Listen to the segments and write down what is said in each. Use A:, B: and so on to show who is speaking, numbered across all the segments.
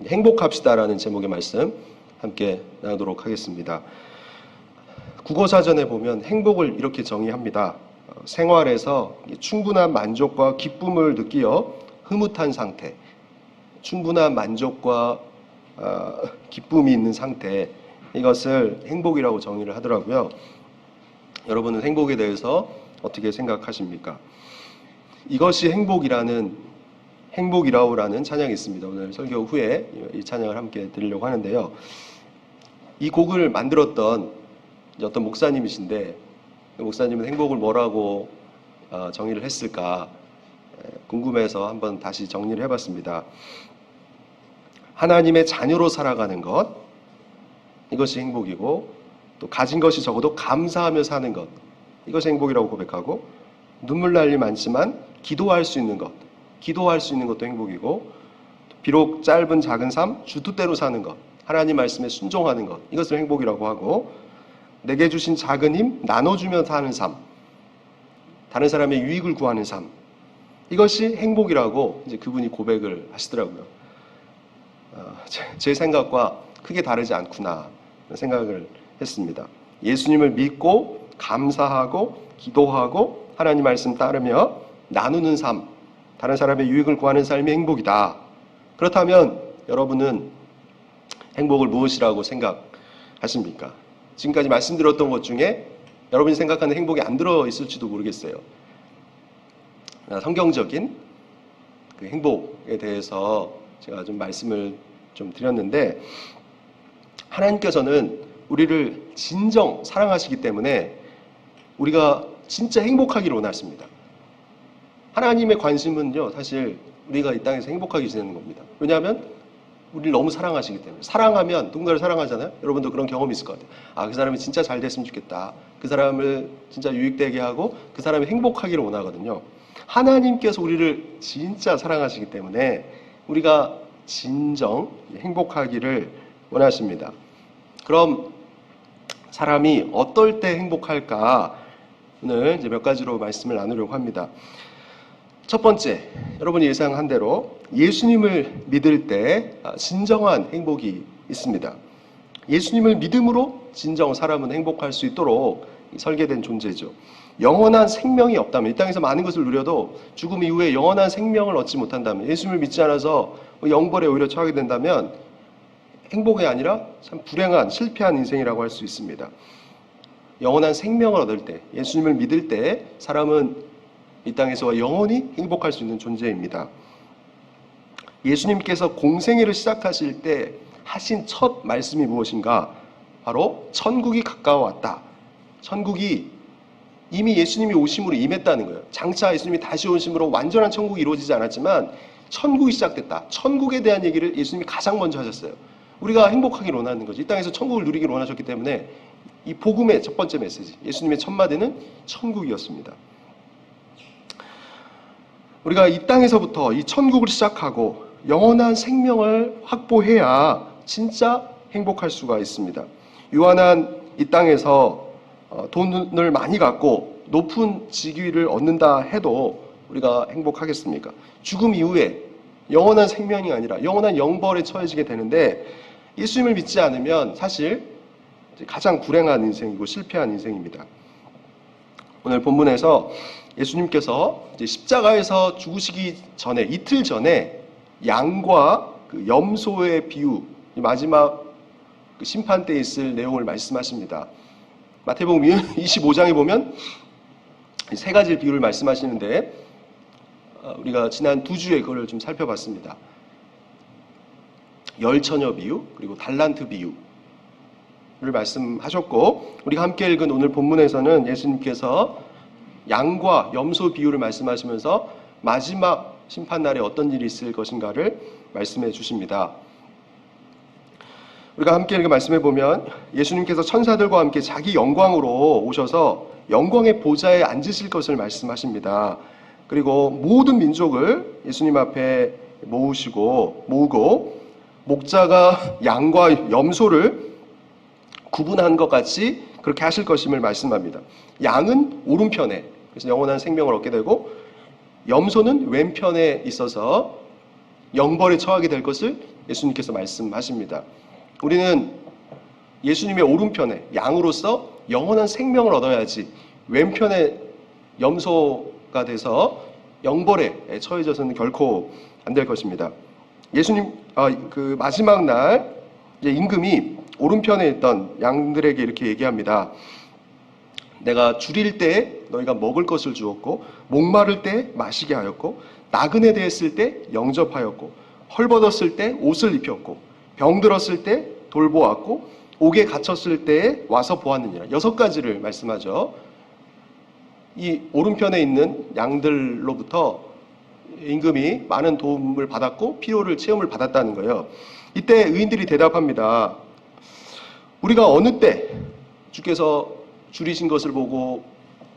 A: 행복합시다라는 제목의 말씀 함께 나누도록 하겠습니다. 국어사전에 보면 행복을 이렇게 정의합니다. 생활에서 충분한 만족과 기쁨을 느끼어 흐뭇한 상태, 충분한 만족과 기쁨이 있는 상태, 이것을 행복이라고 정의를 하더라고요. 여러분은 행복에 대해서 어떻게 생각하십니까? 이것이 행복이라오라는 찬양이 있습니다. 오늘 설교 후에 이 찬양을 함께 드리려고 하는데요. 이 곡을 만들었던 어떤 목사님이신데, 그 목사님은 행복을 뭐라고 정의를 했을까 궁금해서 한번 다시 정리를 해봤습니다. 하나님의 자녀로 살아가는 것, 이것이 행복이고, 또 가진 것이 적어도 감사하며 사는 것, 이것이 행복이라고 고백하고, 눈물 날 일 많지만 기도할 수 있는 것도 행복이고, 비록 짧은 작은 삶, 주 뜻대로 사는 것, 하나님 말씀에 순종하는 것, 이것을 행복이라고 하고, 내게 주신 작은 힘 나눠주며 사는 삶, 다른 사람의 유익을 구하는 삶, 이것이 행복이라고 이제 그분이 고백을 하시더라고요. 제 생각과 크게 다르지 않구나 생각을 했습니다. 예수님을 믿고 감사하고 기도하고 하나님 말씀 따르며 나누는 삶, 다른 사람의 유익을 구하는 삶이 행복이다. 그렇다면 여러분은 행복을 무엇이라고 생각하십니까? 지금까지 말씀드렸던 것 중에 여러분이 생각하는 행복이 안 들어있을지도 모르겠어요. 성경적인 그 행복에 대해서 제가 좀 말씀을 좀 드렸는데, 하나님께서는 우리를 진정 사랑하시기 때문에 우리가 진짜 행복하기를 원하십니다. 하나님의 관심은요, 사실 우리가 이 땅에서 행복하게 지내는 겁니다. 왜냐하면 우리를 너무 사랑하시기 때문에. 사랑하면 누군가를 사랑하잖아요. 여러분도 그런 경험이 있을 것 같아요. 그 사람이 진짜 잘 됐으면 좋겠다. 그 사람을 진짜 유익되게 하고 그 사람이 행복하기를 원하거든요. 하나님께서 우리를 진짜 사랑하시기 때문에 우리가 진정 행복하기를 원하십니다. 그럼 사람이 어떨 때 행복할까? 오늘 이제 몇 가지로 말씀을 나누려고 합니다. 첫 번째, 여러분이 예상한 대로 예수님을 믿을 때 진정한 행복이 있습니다. 예수님을 믿음으로 진정 사람은 행복할 수 있도록 설계된 존재죠. 영원한 생명이 없다면, 이 땅에서 많은 것을 누려도 죽음 이후에 영원한 생명을 얻지 못한다면, 예수님을 믿지 않아서 영벌에 오히려 처하게 된다면 행복이 아니라 참 불행한, 실패한 인생이라고 할 수 있습니다. 영원한 생명을 얻을 때, 예수님을 믿을 때 사람은 이 땅에서 영원히 행복할 수 있는 존재입니다. 예수님께서 공생애를 시작하실 때 하신 첫 말씀이 무엇인가? 바로 천국이 가까워왔다. 천국이 이미 예수님이 오심으로 임했다는 거예요. 장차 예수님이 다시 오심으로 완전한 천국이 이루어지지 않았지만 천국이 시작됐다. 천국에 대한 얘기를 예수님이 가장 먼저 하셨어요. 우리가 행복하기를 원하는 거지. 이 땅에서 천국을 누리기를 원하셨기 때문에 이 복음의 첫 번째 메시지, 예수님의 첫 마디는 천국이었습니다. 우리가 이 땅에서부터 이 천국을 시작하고 영원한 생명을 확보해야 진짜 행복할 수가 있습니다. 유한한 이 땅에서 돈을 많이 갖고 높은 직위를 얻는다 해도 우리가 행복하겠습니까? 죽음 이후에 영원한 생명이 아니라 영원한 영벌에 처해지게 되는데, 예수님을 믿지 않으면 사실 가장 불행한 인생이고 실패한 인생입니다. 오늘 본문에서 예수님께서 이제 십자가에서 죽으시기 전에, 이틀 전에 양과 그 염소의 비유, 마지막 그 심판 때에 있을 내용을 말씀하십니다. 마태복음 25장에 보면 세 가지 비유를 말씀하시는데, 우리가 지난 2주에 그걸 좀 살펴봤습니다. 열처녀 비유, 그리고 달란트 비유를 말씀하셨고, 우리가 함께 읽은 오늘 본문에서는 예수님께서 양과 염소 비유를 말씀하시면서 마지막 심판날에 어떤 일이 있을 것인가를 말씀해 주십니다. 우리가 함께 읽은 말씀해 보면 예수님께서 천사들과 함께 자기 영광으로 오셔서 영광의 보좌에 앉으실 것을 말씀하십니다. 그리고 모든 민족을 예수님 앞에 모으고 목자가 양과 염소를 구분한 것 같이 그렇게 하실 것임을 말씀합니다. 양은 오른편에, 그래서 영원한 생명을 얻게 되고, 염소는 왼편에 있어서 영벌에 처하게 될 것을 예수님께서 말씀하십니다. 우리는 예수님의 오른편에 양으로서 영원한 생명을 얻어야지 왼편에 염소가 돼서 영벌에 처해져서는 결코 안 될 것입니다. 예수님 그 마지막 날 이제 임금이 오른편에 있던 양들에게 이렇게 얘기합니다. 내가 줄일 때 너희가 먹을 것을 주었고 목마를 때 마시게 하였고 나그네 되었을 때 영접하였고 헐벗었을 때 옷을 입혔고 병들었을 때 돌보았고 옥에 갇혔을 때 와서 보았느니라. 6가지를 말씀하죠. 이 오른편에 있는 양들로부터 임금이 많은 도움을 받았고 필요를 체험을 받았다는 거예요. 이때 의인들이 대답합니다. 우리가 어느 때 주께서 줄이신 것을 보고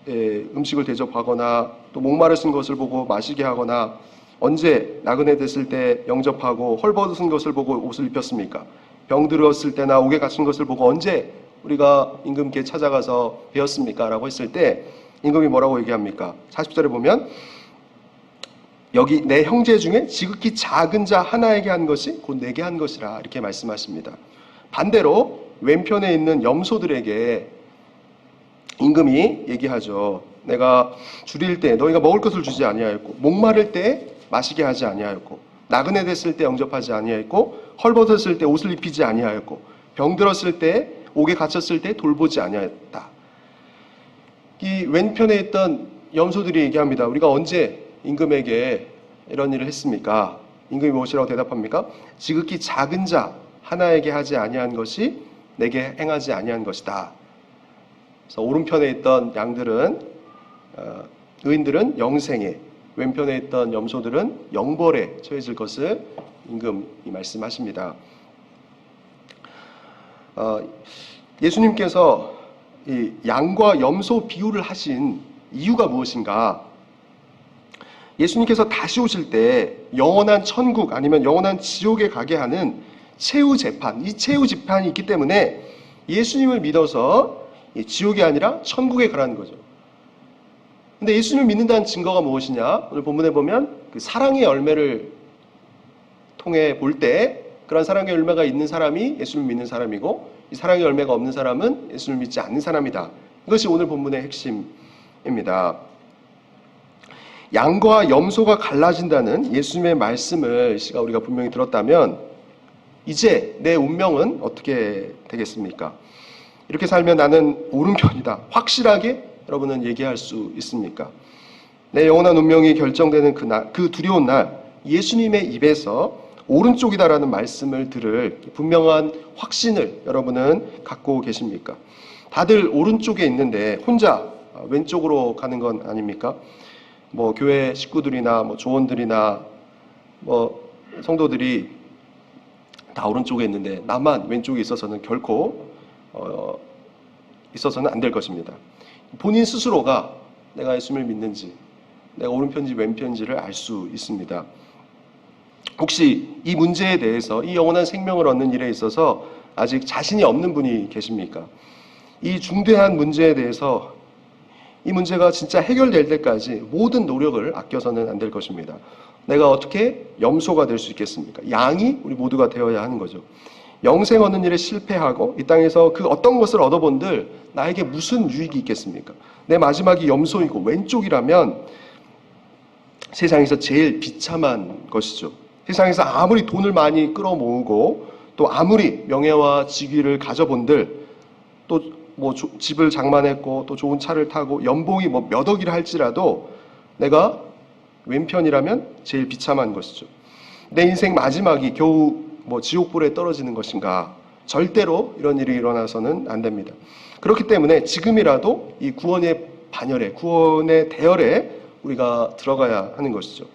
A: 음식을 대접하거나 또 목마르신 것을 보고 마시게 하거나 언제 나그네 됐을 때 영접하고 헐벗은 것을 보고 옷을 입혔습니까? 병들었을 때나 옥에 갇힌 것을 보고 언제 우리가 임금께 찾아가서 배웠습니까? 라고 했을 때 임금이 뭐라고 얘기합니까? 40절에 보면 여기 내 형제 중에 지극히 작은 자 하나에게 한 것이 곧 내게 한 것이라 이렇게 말씀하십니다. 반대로 왼편에 있는 염소들에게 임금이 얘기하죠. 내가 줄일 때 너희가 먹을 것을 주지 아니하였고 목마를 때 마시게 하지 아니하였고 나그네 됐을 때 영접하지 아니하였고 헐벗었을 때 옷을 입히지 아니하였고 병들었을 때 옥에 갇혔을 때 돌보지 아니하였다. 이 왼편에 있던 염소들이 얘기합니다. 우리가 언제 임금에게 이런 일을 했습니까? 임금이 무엇이라고 대답합니까? 지극히 작은 자 하나에게 하지 아니한 것이 내게 행하지 아니한 것이다. 그래서 오른편에 있던 양들은 의인들은 영생에, 왼편에 있던 염소들은 영벌에 처해질 것을 임금이 말씀하십니다. 예수님께서 이 양과 염소 비유를 하신 이유가 무엇인가? 예수님께서 다시 오실 때 영원한 천국 아니면 영원한 지옥에 가게 하는 최후 재판, 이 최후 재판이 있기 때문에 예수님을 믿어서 지옥이 아니라 천국에 가라는 거죠. 근데 예수님을 믿는다는 증거가 무엇이냐? 오늘 본문에 보면 그 사랑의 열매를 통해 볼 때 그런 사랑의 열매가 있는 사람이 예수님을 믿는 사람이고 이 사랑의 열매가 없는 사람은 예수님을 믿지 않는 사람이다. 이것이 오늘 본문의 핵심입니다. 양과 염소가 갈라진다는 예수님의 말씀을 우리가 분명히 들었다면 이제 내 운명은 어떻게 되겠습니까? 이렇게 살면 나는 오른편이다. 확실하게 여러분은 얘기할 수 있습니까? 내 영원한 운명이 결정되는 그 두려운 날 예수님의 입에서 오른쪽이다라는 말씀을 들을 분명한 확신을 여러분은 갖고 계십니까? 다들 오른쪽에 있는데 혼자 왼쪽으로 가는 건 아닙니까? 뭐 교회 식구들이나 뭐 조원들이나 뭐 성도들이 다 오른쪽에 있는데 나만 왼쪽에 있어서는 결코 있어서는 안 될 것입니다. 본인 스스로가 내가 예수님을 믿는지 내가 오른편인지 왼편인지를 알 수 있습니다. 혹시 이 문제에 대해서 이 영원한 생명을 얻는 일에 있어서 아직 자신이 없는 분이 계십니까? 이 중대한 문제에 대해서 이 문제가 진짜 해결될 때까지 모든 노력을 아껴서는 안 될 것입니다. 내가 어떻게 염소가 될 수 있겠습니까? 양이 우리 모두가 되어야 하는 거죠. 영생 얻는 일에 실패하고 이 땅에서 그 어떤 것을 얻어본들 나에게 무슨 유익이 있겠습니까? 내 마지막이 염소이고 왼쪽이라면 세상에서 제일 비참한 것이죠. 세상에서 아무리 돈을 많이 끌어모으고 또 아무리 명예와 직위를 가져본들 또 뭐 집을 장만했고 또 좋은 차를 타고 연봉이 뭐 몇 억이라 할지라도 내가 왼편이라면 제일 비참한 것이죠. 내 인생 마지막이 겨우 뭐 지옥불에 떨어지는 것인가? 절대로 이런 일이 일어나서는 안 됩니다. 그렇기 때문에 지금이라도 이 구원의 반열에, 구원의 대열에 우리가 들어가야 하는 것이죠.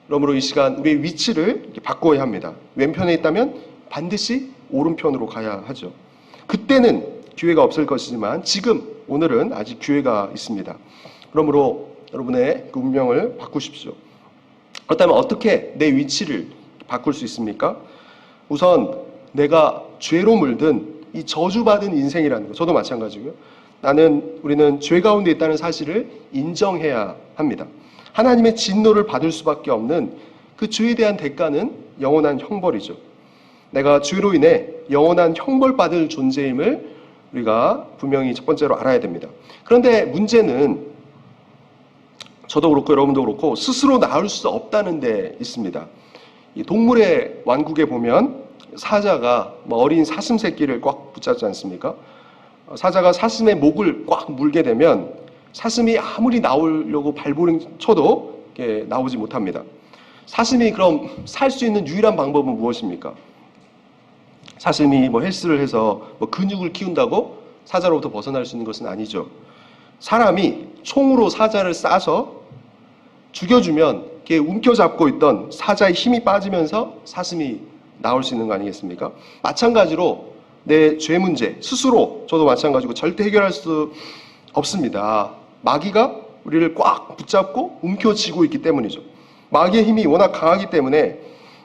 A: 그러므로 이 시간 우리의 위치를 바꿔야 합니다. 왼편에 있다면 반드시 오른편으로 가야 하죠. 그때는 기회가 없을 것이지만 지금 오늘은 아직 기회가 있습니다. 그러므로 여러분의 그 운명을 바꾸십시오. 그렇다면 어떻게 내 위치를 바꿀 수 있습니까? 우선 내가 죄로 물든 이 저주받은 인생이라는 거, 저도 마찬가지고요. 우리는 죄 가운데 있다는 사실을 인정해야 합니다. 하나님의 진노를 받을 수밖에 없는 그 죄에 대한 대가는 영원한 형벌이죠. 내가 죄로 인해 영원한 형벌받을 존재임을 우리가 분명히 첫 번째로 알아야 됩니다. 그런데 문제는 저도 그렇고 여러분도 그렇고 스스로 나을 수 없다는 데 있습니다. 이 동물의 왕국에 보면 사자가 어린 사슴 새끼를 꽉 붙잡지 않습니까? 사자가 사슴의 목을 꽉 물게 되면 사슴이 아무리 나오려고 발버둥 쳐도 나오지 못합니다. 사슴이 그럼 살 수 있는 유일한 방법은 무엇입니까? 사슴이 헬스를 해서 근육을 키운다고 사자로부터 벗어날 수 있는 것은 아니죠. 사람이 총으로 사자를 쏴서 죽여주면 이렇게 움켜잡고 있던 사자의 힘이 빠지면서 사슴이 나올 수 있는 거 아니겠습니까? 마찬가지로 내 죄 문제 스스로 저도 마찬가지고 절대 해결할 수 없습니다. 마귀가 우리를 꽉 붙잡고 움켜쥐고 있기 때문이죠. 마귀의 힘이 워낙 강하기 때문에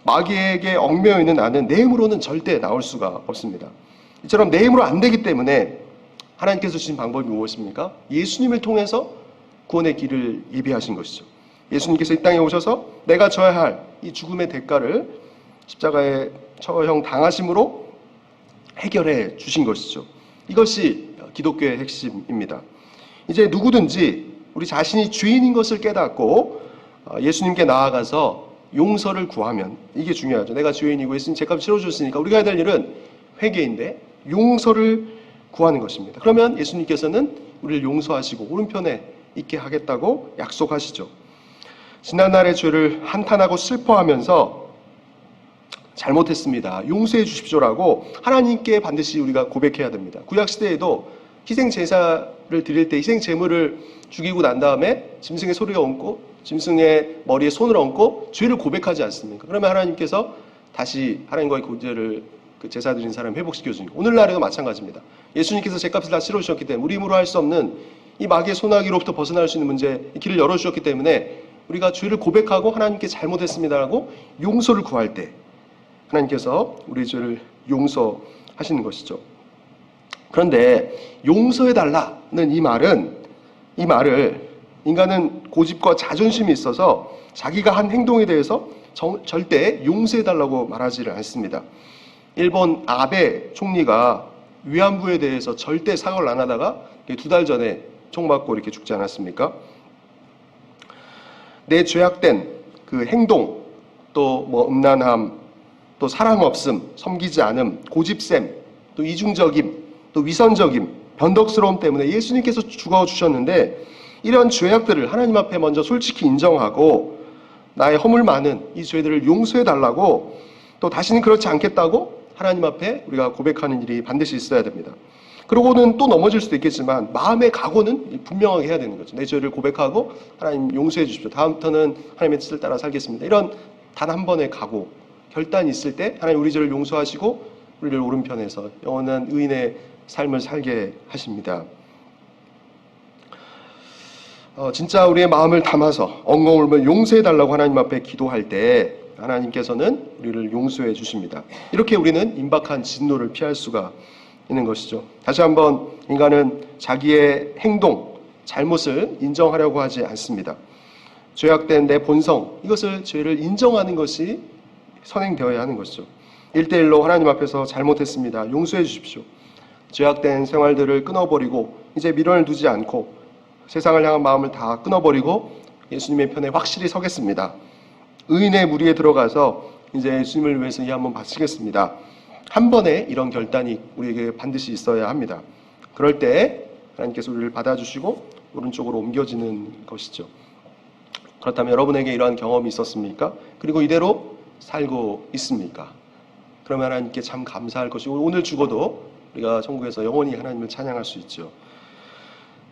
A: 마귀에게 얽매여 있는 나는 내 힘으로는 절대 나올 수가 없습니다. 이처럼 내 힘으로 안 되기 때문에 하나님께서 주신 방법이 무엇입니까? 예수님을 통해서 구원의 길을 예비하신 것이죠. 예수님께서 이 땅에 오셔서 내가 져야 할 이 죽음의 대가를 십자가에 처형 당하심으로 해결해 주신 것이죠. 이것이 기독교의 핵심입니다. 이제 누구든지 우리 자신이 죄인인 것을 깨닫고 예수님께 나아가서 용서를 구하면 이게 중요하죠. 내가 죄인이고 예수님 죄값 치러주셨으니까 우리가 해야 될 일은 회개인데 용서를 구하는 것입니다. 그러면 예수님께서는 우리를 용서하시고 오른편에 있게 하겠다고 약속하시죠. 지난날의 죄를 한탄하고 슬퍼하면서 잘못했습니다, 용서해 주십시오라고 하나님께 반드시 우리가 고백해야 됩니다. 구약시대에도 희생제사를 드릴 때 희생제물을 죽이고 난 다음에 짐승의 소리를 얹고 짐승의 머리에 손을 얹고 죄를 고백하지 않습니까? 그러면 하나님께서 다시 하나님과의 교제를 제사 드린 사람 회복시켜 주니까 오늘날에도 마찬가지입니다. 예수님께서 죄값을 다 치러주셨기 때문에 우리 힘으로 할 수 없는 이 마귀의 소나기로부터 벗어날 수 있는 문제 길을 열어주셨기 때문에 우리가 죄를 고백하고 하나님께 잘못했습니다라고 용서를 구할 때 하나님께서 우리 죄를 용서하시는 것이죠. 그런데 용서해달라는 이 말을 인간은 고집과 자존심이 있어서 자기가 한 행동에 대해서 절대 용서해달라고 말하지를 않습니다. 일본 아베 총리가 위안부에 대해서 절대 사과를 안 하다가 2달 전에 총 맞고 이렇게 죽지 않았습니까? 내 죄악된 그 행동, 또 음란함, 또 사랑 없음, 섬기지 않음, 고집셈, 또 이중적임, 또 위선적임, 변덕스러움 때문에 예수님께서 죽어주셨는데 이런 죄악들을 하나님 앞에 먼저 솔직히 인정하고 나의 허물 많은 이 죄들을 용서해달라고 또 다시는 그렇지 않겠다고 하나님 앞에 우리가 고백하는 일이 반드시 있어야 됩니다. 그러고는 또 넘어질 수도 있겠지만 마음의 각오는 분명하게 해야 되는 거죠. 내 죄를 고백하고 하나님 용서해 주십시오. 다음부터는 하나님의 뜻을 따라 살겠습니다. 이런 단 한 번의 각오, 결단이 있을 때 하나님 우리 죄를 용서하시고 우리를 오른편에서 영원한 의인의 삶을 살게 하십니다. 진짜 우리의 마음을 담아서 엉엉 울며 용서해달라고 하나님 앞에 기도할 때 하나님께서는 우리를 용서해 주십니다. 이렇게 우리는 임박한 진노를 피할 수가 있는 것이죠. 다시 한번 인간은 자기의 행동, 잘못을 인정하려고 하지 않습니다. 죄악된 내 본성, 이것을 죄를 인정하는 것이 선행되어야 하는 것이죠. 1대1로 하나님 앞에서 잘못했습니다, 용서해 주십시오. 죄악된 생활들을 끊어버리고 이제 미련을 두지 않고 세상을 향한 마음을 다 끊어버리고 예수님의 편에 확실히 서겠습니다. 의인의 무리에 들어가서 이제 예수님을 위해서 이 한번 바치겠습니다. 한 번에 이런 결단이 우리에게 반드시 있어야 합니다. 그럴 때 하나님께서 우리를 받아주시고 오른쪽으로 옮겨지는 것이죠. 그렇다면 여러분에게 이러한 경험이 있었습니까? 그리고 이대로 살고 있습니까? 그러면 하나님께 참 감사할 것이고 오늘 죽어도 우리가 천국에서 영원히 하나님을 찬양할 수 있죠.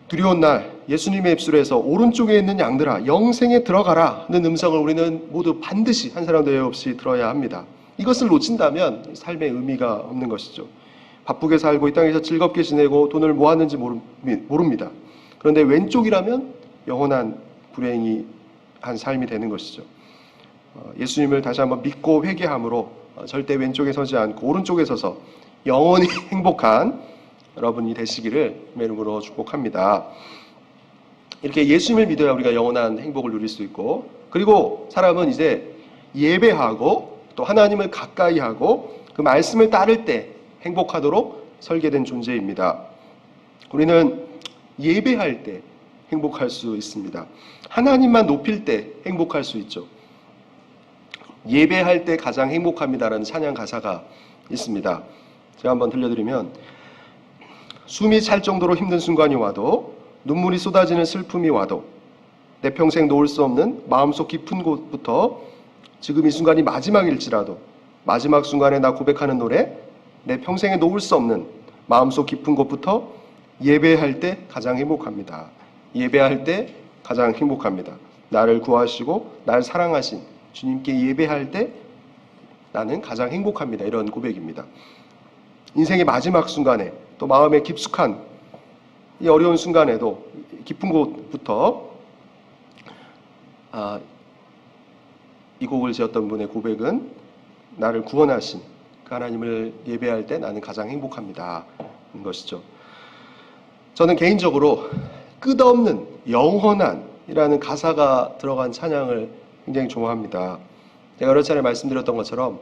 A: 두려운 날 예수님의 입술에서 오른쪽에 있는 양들아 영생에 들어가라는 음성을 우리는 모두 반드시 한 사람도 예외 없이 들어야 합니다. 이것을 놓친다면 삶의 의미가 없는 것이죠. 바쁘게 살고 이 땅에서 즐겁게 지내고 돈을 모았는지 모릅니다. 그런데 왼쪽이라면 영원한 불행이 한 삶이 되는 것이죠. 예수님을 다시 한번 믿고 회개함으로 절대 왼쪽에 서지 않고 오른쪽에 서서 영원히 행복한 여러분이 되시기를 이름으로 축복합니다. 이렇게 예수님을 믿어야 우리가 영원한 행복을 누릴 수 있고, 그리고 사람은 이제 예배하고 또 또 하나님을 가까이 하고 그 말씀을 따를 때 행복하도록 설계된 존재입니다. 우리는 예배할 때 행복할 수 있습니다. 하나님만 높일 때 행복할 수 있죠. 예배할 때 가장 행복합니다라는 찬양 가사가 있습니다. 제가 한번 들려드리면, 숨이 찰 정도로 힘든 순간이 와도, 눈물이 쏟아지는 슬픔이 와도, 내 평생 놓을 수 없는 마음속 깊은 곳부터 지금 이 순간이 마지막일지라도 마지막 순간에 나 고백하는 노래, 내 평생에 놓을 수 없는 마음속 깊은 곳부터 예배할 때 가장 행복합니다. 예배할 때 가장 행복합니다. 나를 구하시고 날 사랑하신 주님께 예배할 때 나는 가장 행복합니다. 이런 고백입니다. 인생의 마지막 순간에, 또 마음의 깊숙한 이 어려운 순간에도 깊은 곳부터 이 곡을 지었던 분의 고백은, 나를 구원하신 그 하나님을 예배할 때 나는 가장 행복합니다 인 것이죠. 저는 개인적으로 끝없는 영원한 이라는 가사가 들어간 찬양을 굉장히 좋아합니다. 제가 여러 차례 말씀드렸던 것처럼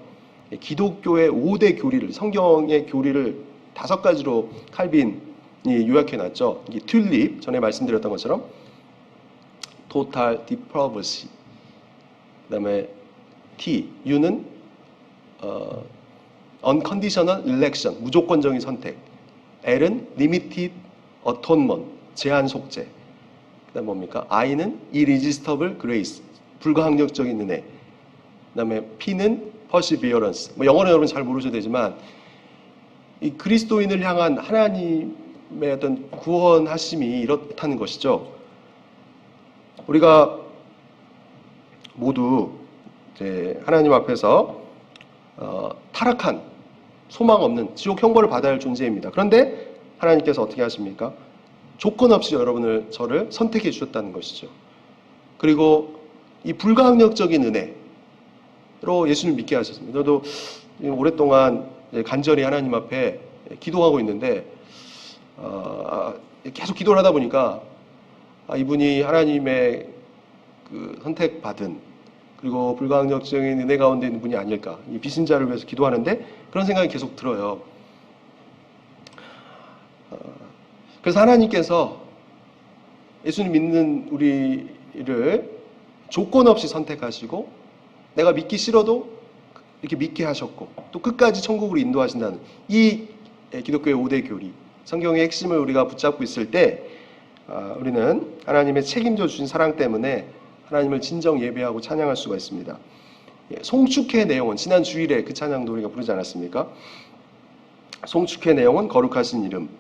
A: 기독교의 5대 교리를, 성경의 교리를 5가지로 칼빈이 요약해놨죠. 이게 튤립, 전에 말씀드렸던 것처럼 total depravity, 그 다음에 T, U는 unconditional election, 무조건적인 선택. L은 limited atonement, 제한 속죄. 그 다음 뭡니까? I는 irresistible grace, 불가항력적인 은혜. 그 다음에 P는 perseverance. 영어는 여러분 잘 모르셔도 되지만, 이 그리스도인을 향한 하나님의 어떤 구원하심이 이렇다는 것이죠. 우리가 모두 이제 하나님 앞에서 타락한, 소망 없는 지옥 형벌을 받아야 할 존재입니다. 그런데 하나님께서 어떻게 하십니까? 조건 없이 저를 선택해 주셨다는 것이죠. 그리고 이 불가항력적인 은혜로 예수를 믿게 하셨습니다. 저도 오랫동안 간절히 하나님 앞에 기도하고 있는데, 계속 기도를 하다 보니까 이분이 하나님의 그 선택받은, 그리고 불가항력적인 은혜 가운데 있는 분이 아닐까, 이 비신자를 위해서 기도하는데 그런 생각이 계속 들어요. 그래서 하나님께서 예수님 믿는 우리를 조건 없이 선택하시고, 내가 믿기 싫어도 이렇게 믿게 하셨고, 또 끝까지 천국으로 인도하신다는 이 기독교의 5대 교리, 성경의 핵심을 우리가 붙잡고 있을 때 우리는 하나님의 책임져 주신 사랑 때문에 하나님을 진정 예배하고 찬양할 수가 있습니다. 송축의 내용은, 지난 주일에 그 찬양도 우리가 부르지 않았습니까? 송축의 내용은 거룩하신 이름,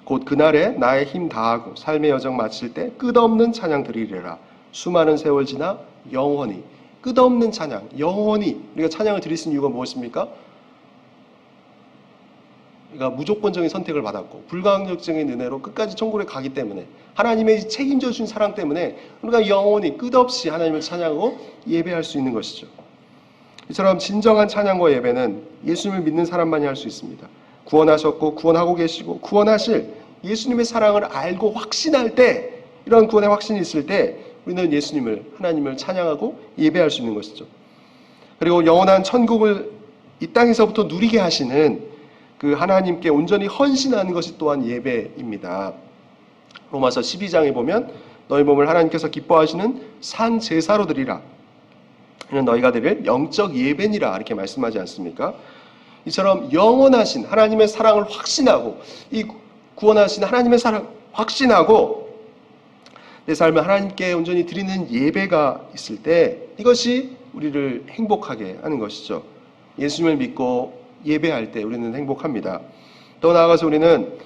A: 곧 그날에 나의 힘 다하고 삶의 여정 마칠 때 끝없는 찬양 드리리라. 수많은 세월 지나 영원히, 끝없는 찬양, 영원히 우리가 찬양을 드릴 수 있는 이유가 무엇입니까? 그러니까 무조건적인 선택을 받았고 불가항력적인 은혜로 끝까지 천국에 가기 때문에, 하나님의 책임져 주신 사랑 때문에 우리가 영원히 끝없이 하나님을 찬양하고 예배할 수 있는 것이죠. 이처럼 진정한 찬양과 예배는 예수님을 믿는 사람만이 할 수 있습니다. 구원하셨고 구원하고 계시고 구원하실 예수님의 사랑을 알고 확신할 때, 이런 구원의 확신이 있을 때 우리는 예수님을, 하나님을 찬양하고 예배할 수 있는 것이죠. 그리고 영원한 천국을 이 땅에서부터 누리게 하시는 그 하나님께 온전히 헌신하는 것이 또한 예배입니다. 로마서 12장에 보면 너희 몸을 하나님께서 기뻐하시는 산 제사로 드리라. 이는 너희가 드릴 영적 예배니라, 이렇게 말씀하지 않습니까? 이처럼 영원하신 하나님의 사랑을 확신하고, 이 구원하신 하나님의 사랑 확신하고 내 삶을 하나님께 온전히 드리는 예배가 있을 때, 이것이 우리를 행복하게 하는 것이죠. 예수님을 믿고 예배할 때 우리는 행복합니다. 더 나아가서 우리는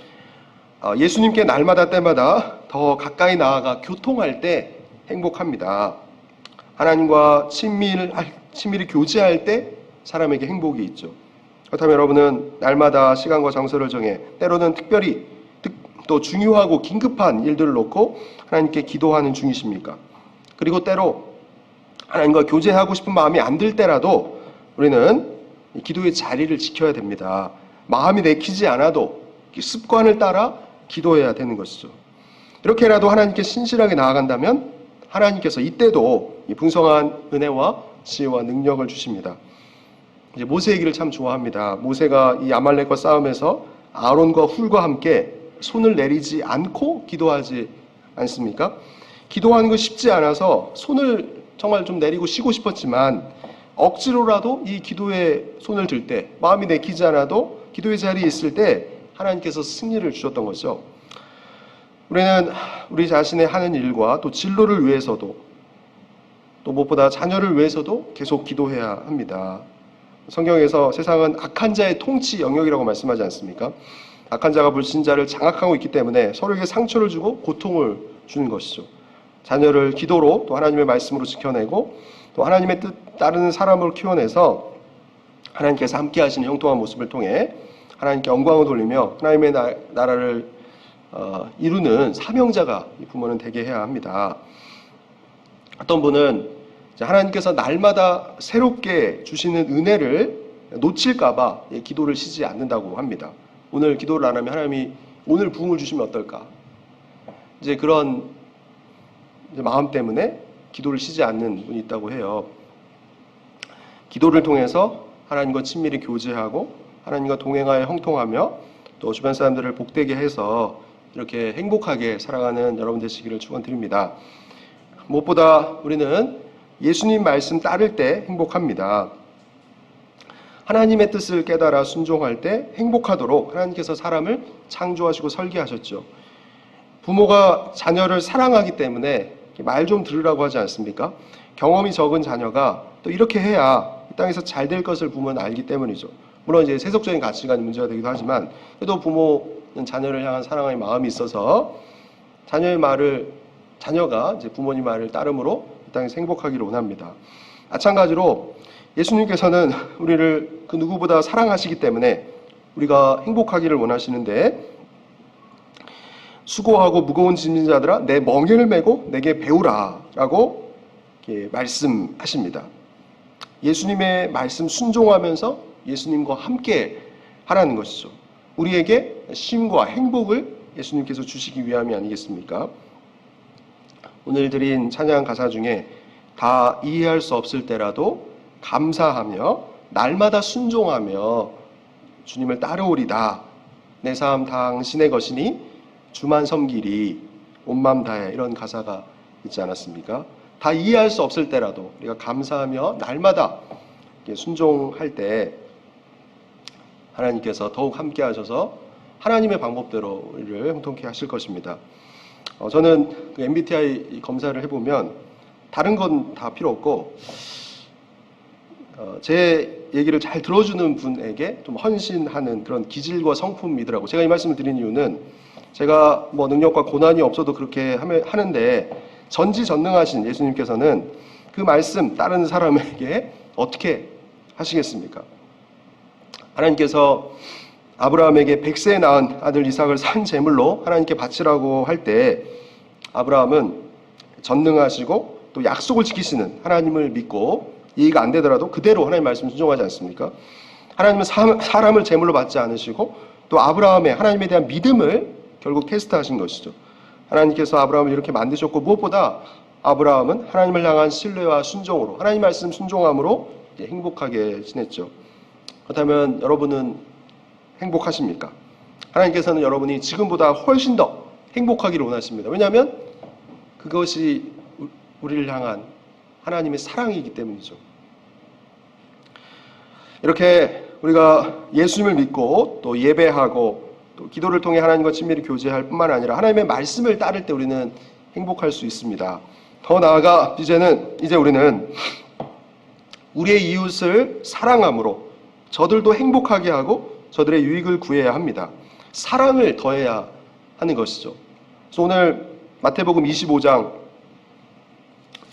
A: 예수님께 날마다 때마다 더 가까이 나아가 교통할 때 행복합니다. 하나님과 친밀히 교제할 때 사람에게 행복이 있죠. 그렇다면 여러분은 날마다 시간과 장소를 정해, 때로는 특별히 또 중요하고 긴급한 일들을 놓고 하나님께 기도하는 중이십니까? 그리고 때로 하나님과 교제하고 싶은 마음이 안 들 때라도 우리는 기도의 자리를 지켜야 됩니다. 마음이 내키지 않아도 습관을 따라 기도해야 되는 것이죠. 이렇게라도 하나님께 신실하게 나아간다면 하나님께서 이때도 이 풍성한 은혜와 지혜와 능력을 주십니다. 이제 모세 얘기를 참 좋아합니다. 모세가 이 아말렉과 싸움에서 아론과 훌과 함께 손을 내리지 않고 기도하지 않습니까? 기도하는 거 쉽지 않아서 손을 정말 좀 내리고 쉬고 싶었지만 억지로라도 이 기도에 손을 들 때, 마음이 내키지 않아도 기도의 자리에 있을 때 하나님께서 승리를 주셨던 거죠. 우리는 우리 자신의 하는 일과 또 진로를 위해서도 또 무엇보다 자녀를 위해서도 계속 기도해야 합니다. 성경에서 세상은 악한 자의 통치 영역이라고 말씀하지 않습니까? 악한 자가 불신자를 장악하고 있기 때문에 서로에게 상처를 주고 고통을 주는 것이죠. 자녀를 기도로 또 하나님의 말씀으로 지켜내고 또 하나님의 뜻 따르는 사람을 키워내서 하나님께서 함께 하시는 형통한 모습을 통해 하나님께 영광을 돌리며 하나님의 나라를 이루는 사명자가 이 부모는 되게 해야 합니다. 어떤 분은 하나님께서 날마다 새롭게 주시는 은혜를 놓칠까봐 기도를 쉬지 않는다고 합니다. 오늘 기도를 안 하면 하나님이 오늘 부흥을 주시면 어떨까? 이제 그런 마음 때문에 기도를 쉬지 않는 분이 있다고 해요. 기도를 통해서 하나님과 친밀히 교제하고 하나님과 동행하여 형통하며 또 주변 사람들을 복되게 해서 이렇게 행복하게 살아가는 여러분 되시기를 축원드립니다. 무엇보다 우리는 예수님 말씀 따를 때 행복합니다. 하나님의 뜻을 깨달아 순종할 때 행복하도록 하나님께서 사람을 창조하시고 설계하셨죠. 부모가 자녀를 사랑하기 때문에 말 좀 들으라고 하지 않습니까? 경험이 적은 자녀가 또 이렇게 해야 이 땅에서 잘 될 것을 부모는 알기 때문이죠. 물론 이제 세속적인 가치관이 문제가 되기도 하지만 그래도 부모는 자녀를 향한 사랑의 마음이 있어서 자녀가 이제 부모님 말을 따름으로 이 땅에서 행복하기를 원합니다. 마찬가지로 예수님께서는 우리를 그 누구보다 사랑하시기 때문에 우리가 행복하기를 원하시는데 수고하고 무거운 짐진 자들아 내 멍에를 메고 내게 배우라 라고 말씀하십니다. 예수님의 말씀 순종하면서 예수님과 함께 하라는 것이죠. 우리에게 쉼과 행복을 예수님께서 주시기 위함이 아니겠습니까? 오늘 드린 찬양 가사 중에 다 이해할 수 없을 때라도 감사하며 날마다 순종하며 주님을 따르오리다. 내 삶 당신의 것이니 주만 섬기리 온 맘 다해 이런 가사가 있지 않았습니까? 다 이해할 수 없을 때라도 우리가 감사하며 날마다 순종할 때 하나님께서 더욱 함께 하셔서 하나님의 방법대로 우리를 형통케 하실 것입니다. 저는 그 MBTI 검사를 해보면 다른 건 다 필요 없고 제 얘기를 잘 들어주는 분에게 좀 헌신하는 그런 기질과 성품이더라고요. 제가 이 말씀을 드린 이유는 제가 뭐 능력과 고난이 없어도 그렇게 하는데 전지전능하신 예수님께서는 그 말씀 다른 사람에게 어떻게 하시겠습니까? 하나님께서 아브라함에게 100세에 낳은 아들 이삭을 산 제물로 하나님께 바치라고 할 때 아브라함은 전능하시고 또 약속을 지키시는 하나님을 믿고 이해가 안 되더라도 그대로 하나님 말씀 순종하지 않습니까? 하나님은 사람을 제물로 받지 않으시고 또 아브라함의 하나님에 대한 믿음을 결국 테스트하신 것이죠. 하나님께서 아브라함을 이렇게 만드셨고 무엇보다 아브라함은 하나님을 향한 신뢰와 순종으로 하나님 말씀 순종함으로 행복하게 지냈죠. 그렇다면 여러분은 행복하십니까? 하나님께서는 여러분이 지금보다 훨씬 더 행복하기를 원하십니다. 왜냐하면 그것이 우리를 향한 하나님의 사랑이기 때문이죠. 이렇게 우리가 예수님을 믿고 또 예배하고 또 기도를 통해 하나님과 친밀히 교제할 뿐만 아니라 하나님의 말씀을 따를 때 우리는 행복할 수 있습니다. 더 나아가 이제 우리는 우리의 이웃을 사랑함으로 저들도 행복하게 하고 저들의 유익을 구해야 합니다. 사랑을 더해야 하는 것이죠. 그래서 오늘 마태복음 25장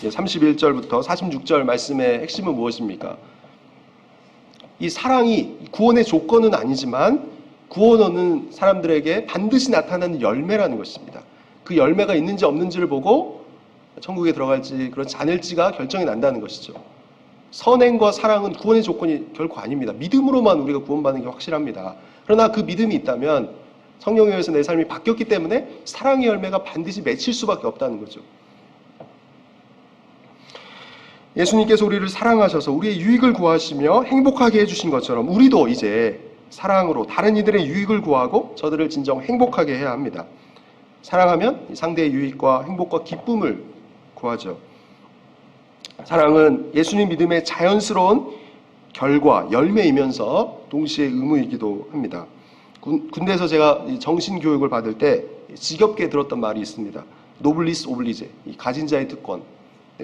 A: 31절부터 46절 말씀의 핵심은 무엇입니까? 이 사랑이 구원의 조건은 아니지만 구원 얻는 사람들에게 반드시 나타나는 열매라는 것입니다. 그 열매가 있는지 없는지를 보고 천국에 들어갈지 그렇지 않을지가 결정이 난다는 것이죠. 선행과 사랑은 구원의 조건이 결코 아닙니다. 믿음으로만 우리가 구원받는 게 확실합니다. 그러나 그 믿음이 있다면 성령에 의해서 내 삶이 바뀌었기 때문에 사랑의 열매가 반드시 맺힐 수밖에 없다는 거죠. 예수님께서 우리를 사랑하셔서 우리의 유익을 구하시며 행복하게 해주신 것처럼 우리도 이제 사랑으로 다른 이들의 유익을 구하고 저들을 진정 행복하게 해야 합니다. 사랑하면 상대의 유익과 행복과 기쁨을 구하죠. 사랑은 예수님 믿음의 자연스러운 결과, 열매이면서 동시에 의무이기도 합니다. 군대에서 제가 정신교육을 받을 때 지겹게 들었던 말이 있습니다. 노블리스 오블리제, 가진 자의 특권에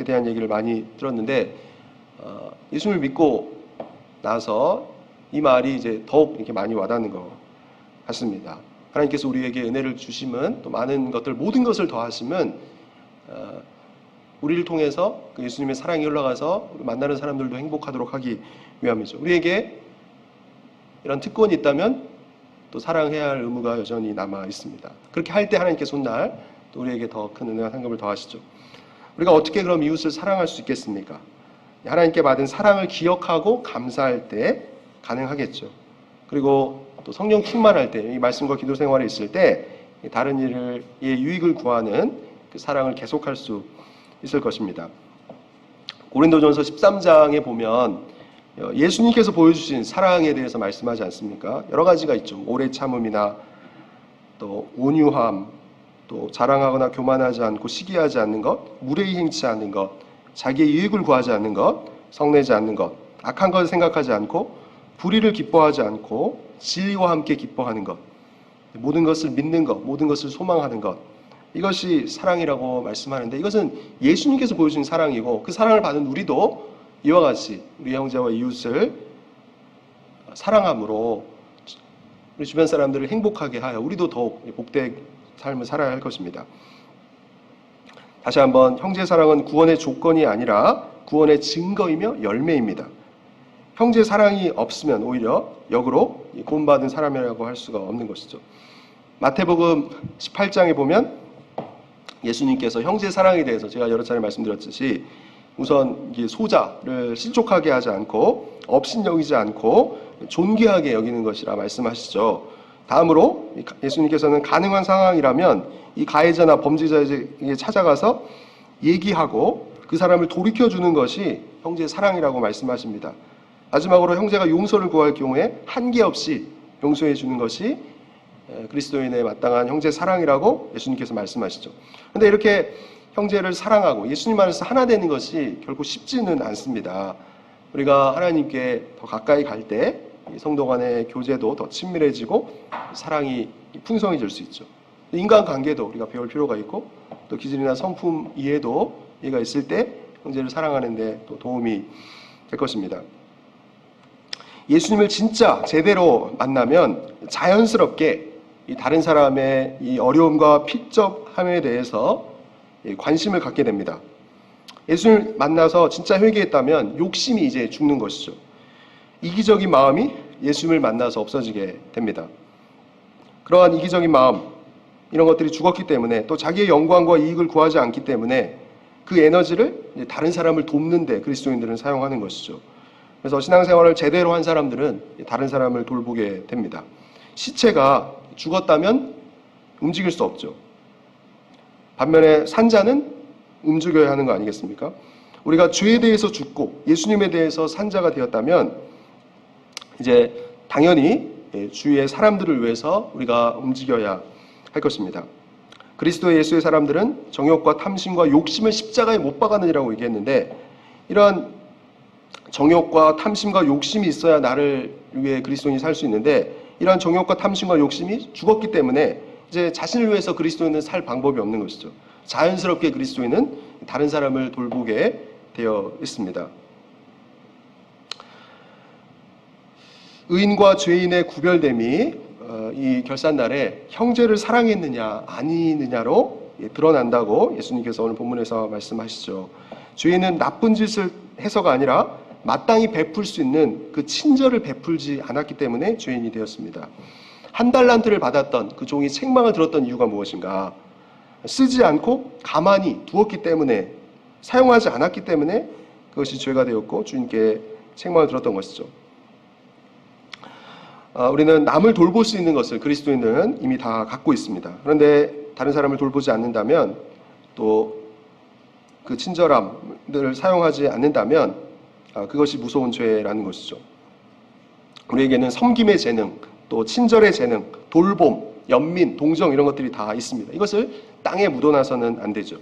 A: 대한 얘기를 많이 들었는데 예수님을 믿고 나서 이 말이 이제 더욱 이렇게 많이 와닿는 것 같습니다. 하나님께서 우리에게 은혜를 주시면 또 많은 것들, 모든 것을 더하시면 우리를 통해서 그 예수님의 사랑이 흘러가서 만나는 사람들도 행복하도록 하기 위함이죠. 우리에게 이런 특권이 있다면 또 사랑해야 할 의무가 여전히 남아 있습니다. 그렇게 할 때 하나님께서 훗날 또 우리에게 더 큰 은혜와 상급을 더하시죠. 우리가 어떻게 그럼 이웃을 사랑할 수 있겠습니까? 하나님께 받은 사랑을 기억하고 감사할 때 가능하겠죠. 그리고 또 성령 충만할 때, 이 말씀과 기도 생활에 있을 때 다른 일의 유익을 구하는 그 사랑을 계속할 수 있을 것입니다. 고린도전서 13장에 보면 예수님께서 보여주신 사랑에 대해서 말씀하지 않습니까? 여러 가지가 있죠. 오래 참음이나 또 온유함, 또 자랑하거나 교만하지 않고 시기하지 않는 것, 무례히 행치 않는 것, 자기의 이익을 구하지 않는 것, 성내지 않는 것, 악한 것을 생각하지 않고 불의를 기뻐하지 않고 진리와 함께 기뻐하는 것, 모든 것을 믿는 것, 모든 것을 소망하는 것, 이것이 사랑이라고 말씀하는데, 이것은 예수님께서 보여주신 사랑이고 그 사랑을 받은 우리도 이와 같이 우리 형제와 이웃을 사랑함으로 우리 주변 사람들을 행복하게 하여 우리도 더욱 복된 삶을 살아야 할 것입니다. 다시 한번, 형제 사랑은 구원의 조건이 아니라 구원의 증거이며 열매입니다. 형제 사랑이 없으면 오히려 역으로 구원받은 사람이라고 할 수가 없는 것이죠. 마태복음 18장에 보면 예수님께서 형제 사랑에 대해서 제가 여러 차례 말씀드렸듯이 우선 소자를 실족하게 하지 않고 업신여기지 않고 존귀하게 여기는 것이라 말씀하시죠. 다음으로 예수님께서는 가능한 상황이라면 이 가해자나 범죄자에게 찾아가서 얘기하고 그 사람을 돌이켜주는 것이 형제 사랑이라고 말씀하십니다. 마지막으로 형제가 용서를 구할 경우에 한계 없이 용서해 주는 것이 그리스도인의 마땅한 형제 사랑이라고 예수님께서 말씀하시죠. 그런데 이렇게 형제를 사랑하고 예수님 안에서 하나 되는 것이 결코 쉽지는 않습니다. 우리가 하나님께 더 가까이 갈 때 성도 간의 교제도 더 친밀해지고 사랑이 풍성해질 수 있죠. 인간관계도 우리가 배울 필요가 있고 또 기질이나 성품 이해도 얘가 있을 때 형제를 사랑하는 데 또 도움이 될 것입니다. 예수님을 진짜 제대로 만나면 자연스럽게 이 다른 사람의 이 어려움과 픽접함에 대해서 관심을 갖게 됩니다. 예수님을 만나서 진짜 회개했다면 욕심이 이제 죽는 것이죠. 이기적인 마음이 예수님을 만나서 없어지게 됩니다. 그러한 이기적인 마음, 이런 것들이 죽었기 때문에 또 자기의 영광과 이익을 구하지 않기 때문에 그 에너지를 다른 사람을 돕는 데 그리스도인들은 사용하는 것이죠. 그래서 신앙생활을 제대로 한 사람들은 다른 사람을 돌보게 됩니다. 시체가 죽었다면 움직일 수 없죠. 반면에 산자는 움직여야 하는 거 아니겠습니까? 우리가 죄에 대해서 죽고 예수님에 대해서 산자가 되었다면 이제 당연히 주위의 사람들을 위해서 우리가 움직여야 할 것입니다. 그리스도 예수의 사람들은 정욕과 탐심과 욕심을 십자가에 못 박았느니라고 얘기했는데, 이러한 정욕과 탐심과 욕심이 있어야 나를 위해 그리스도인이 살 수 있는데, 이러한 정욕과 탐심과 욕심이 죽었기 때문에 이제 자신을 위해서 그리스도인은 살 방법이 없는 것이죠. 자연스럽게 그리스도인은 다른 사람을 돌보게 되어 있습니다. 의인과 죄인의 구별됨이 이 결산날에 형제를 사랑했느냐 아니느냐로 드러난다고 예수님께서 오늘 본문에서 말씀하시죠. 죄인은 나쁜 짓을 해서가 아니라 마땅히 베풀 수 있는 그 친절을 베풀지 않았기 때문에 죄인이 되었습니다. 한 달란트를 받았던 그 종이 책망을 들었던 이유가 무엇인가? 쓰지 않고 가만히 두었기 때문에, 사용하지 않았기 때문에 그것이 죄가 되었고 주인께 책망을 들었던 것이죠. 우리는 남을 돌볼 수 있는 것을 그리스도인은 이미 다 갖고 있습니다. 그런데 다른 사람을 돌보지 않는다면 또 그 친절함을 사용하지 않는다면 그것이 무서운 죄라는 것이죠. 우리에게는 섬김의 재능, 또 친절의 재능, 돌봄, 연민, 동정 이런 것들이 다 있습니다. 이것을 땅에 묻어놔서는 안 되죠.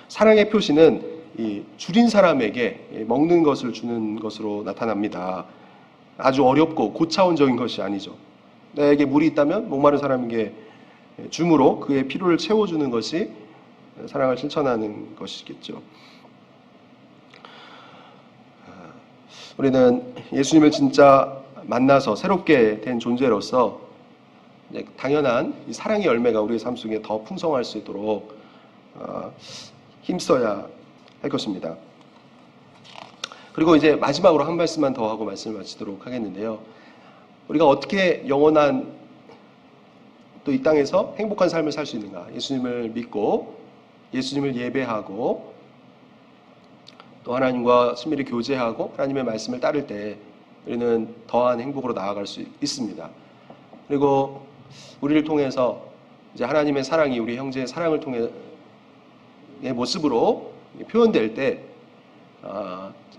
A: 사랑의 표시는 이 줄인 사람에게 먹는 것을 주는 것으로 나타납니다. 아주 어렵고 고차원적인 것이 아니죠. 나에게 물이 있다면 목마른 사람에게 줌으로 그의 필요를 채워주는 것이 사랑을 실천하는 것이겠죠. 우리는 예수님을 진짜 만나서 새롭게 된 존재로서 당연한 이 사랑의 열매가 우리의 삶 속에 더 풍성할 수 있도록 힘써야 할 것입니다. 그리고 이제 마지막으로 한 말씀만 더 하고 말씀을 마치도록 하겠는데요. 우리가 어떻게 영원한 또 이 땅에서 행복한 삶을 살 수 있는가? 예수님을 믿고 예수님을 예배하고 또 하나님과 친밀히 교제하고 하나님의 말씀을 따를 때 우리는 더한 행복으로 나아갈 수 있습니다. 그리고 우리를 통해서 이제 하나님의 사랑이 우리 형제의 사랑을 통해 모습으로 표현될 때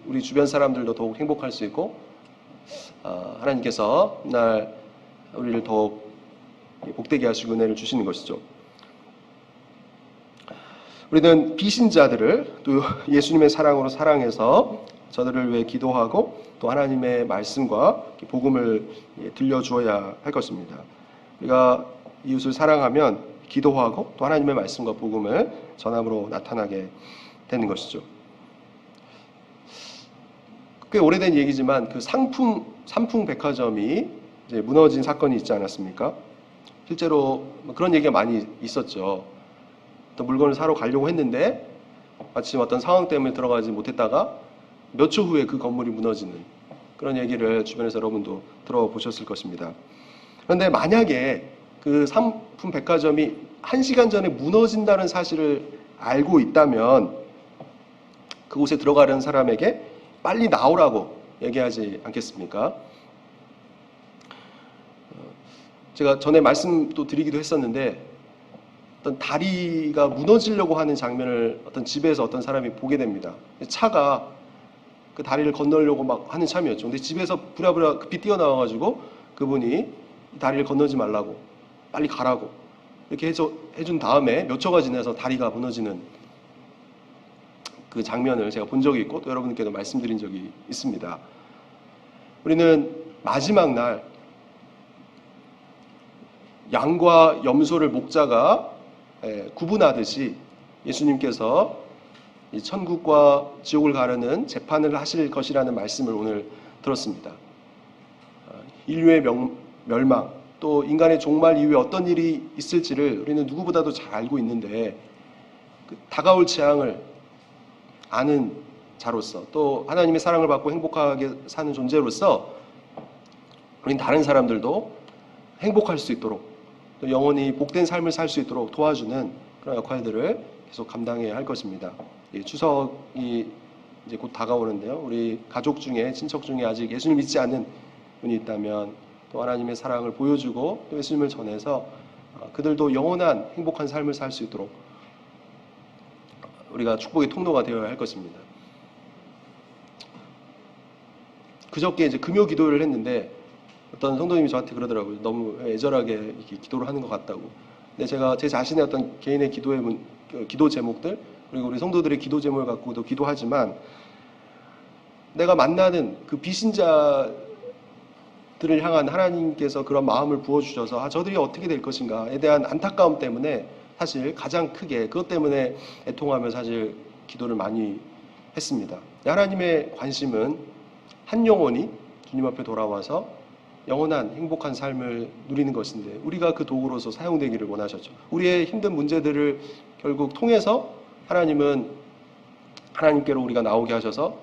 A: 우리 주변 사람들도 더욱 행복할 수 있고 하나님께서 날 우리를 더욱 복되게 하시고 은혜를 주시는 것이죠. 우리는 비신자들을 또 예수님의 사랑으로 사랑해서 저들을 위해 기도하고 또 하나님의 말씀과 복음을 들려주어야 할 것입니다. 우리가 이웃을 사랑하면 기도하고 또 하나님의 말씀과 복음을 전함으로 나타나게 되는 것이죠. 꽤 오래된 얘기지만 그 삼풍 백화점이 이제 무너진 사건이 있지 않았습니까? 실제로 그런 얘기가 많이 있었죠. 어떤 물건을 사러 가려고 했는데 마침 어떤 상황 때문에 들어가지 못했다가 몇 초 후에 그 건물이 무너지는 그런 얘기를 주변에서 여러분도 들어보셨을 것입니다. 그런데 만약에 그 삼풍 백화점이 1시간 전에 무너진다는 사실을 알고 있다면 그곳에 들어가려는 사람에게 빨리 나오라고 얘기하지 않겠습니까? 제가 전에 말씀도 드리기도 했었는데 어떤 다리가 무너지려고 하는 장면을 어떤 집에서 어떤 사람이 보게 됩니다. 차가 그 다리를 건너려고 막 하는 참이었죠. 근데 집에서 부랴부랴 급히 뛰어나와가지고 그분이 다리를 건너지 말라고 빨리 가라고 이렇게 해준 다음에 몇 초가 지나서 다리가 무너지는 그 장면을 제가 본 적이 있고 또 여러분께도 말씀드린 적이 있습니다. 우리는 마지막 날 양과 염소를 목자가 구분하듯이 예수님께서 이 천국과 지옥을 가르는 재판을 하실 것이라는 말씀을 오늘 들었습니다. 인류의 멸망, 또 인간의 종말 이후에 어떤 일이 있을지를 우리는 누구보다도 잘 알고 있는데 그 다가올 재앙을 아는 자로서 또 하나님의 사랑을 받고 행복하게 사는 존재로서 우리는 다른 사람들도 행복할 수 있도록 또 영원히 복된 삶을 살 수 있도록 도와주는 그런 역할들을 계속 감당해야 할 것입니다. 추석이 이제 곧 다가오는데요. 우리 가족 중에 친척 중에 아직 예수님을 믿지 않는 분이 있다면 또 하나님의 사랑을 보여주고 또 예수님을 전해서 그들도 영원한 행복한 삶을 살 수 있도록 우리가 축복의 통로가 되어야 할 것입니다. 그저께 이제 금요 기도를 했는데 어떤 성도님이 저한테 그러더라고요. 너무 애절하게 이렇게 기도를 하는 것 같다고. 근데 제가 제 자신의 어떤 개인의 기도 제목들 그리고 우리 성도들의 기도 제목을 갖고도 기도하지만 내가 만나는 그 비신자들을 향한 하나님께서 그런 마음을 부어주셔서 저들이 어떻게 될 것인가에 대한 안타까움 때문에 사실 가장 크게 그것 때문에 애통하며 사실 기도를 많이 했습니다. 하나님의 관심은 한 영혼이 주님 앞에 돌아와서 영원한 행복한 삶을 누리는 것인데 우리가 그 도구로서 사용되기를 원하셨죠. 우리의 힘든 문제들을 결국 통해서 하나님은 하나님께로 우리가 나오게 하셔서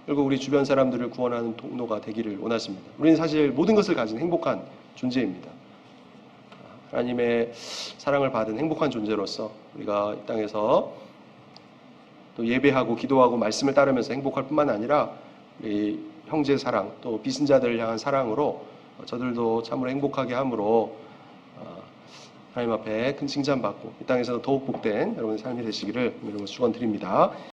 A: 결국 우리 주변 사람들을 구원하는 통로가 되기를 원하십니다. 우리는 사실 모든 것을 가진 행복한 존재입니다. 하나님의 사랑을 받은 행복한 존재로서 우리가 이 땅에서 또 예배하고 기도하고 말씀을 따르면서 행복할 뿐만 아니라 우리 형제 사랑 또 비신자들을 향한 사랑으로 저들도 참으로 행복하게 함으로 하나님 앞에 큰 칭찬받고 이 땅에서 더욱 복된 여러분의 삶이 되시기를 여러분 축원드립니다.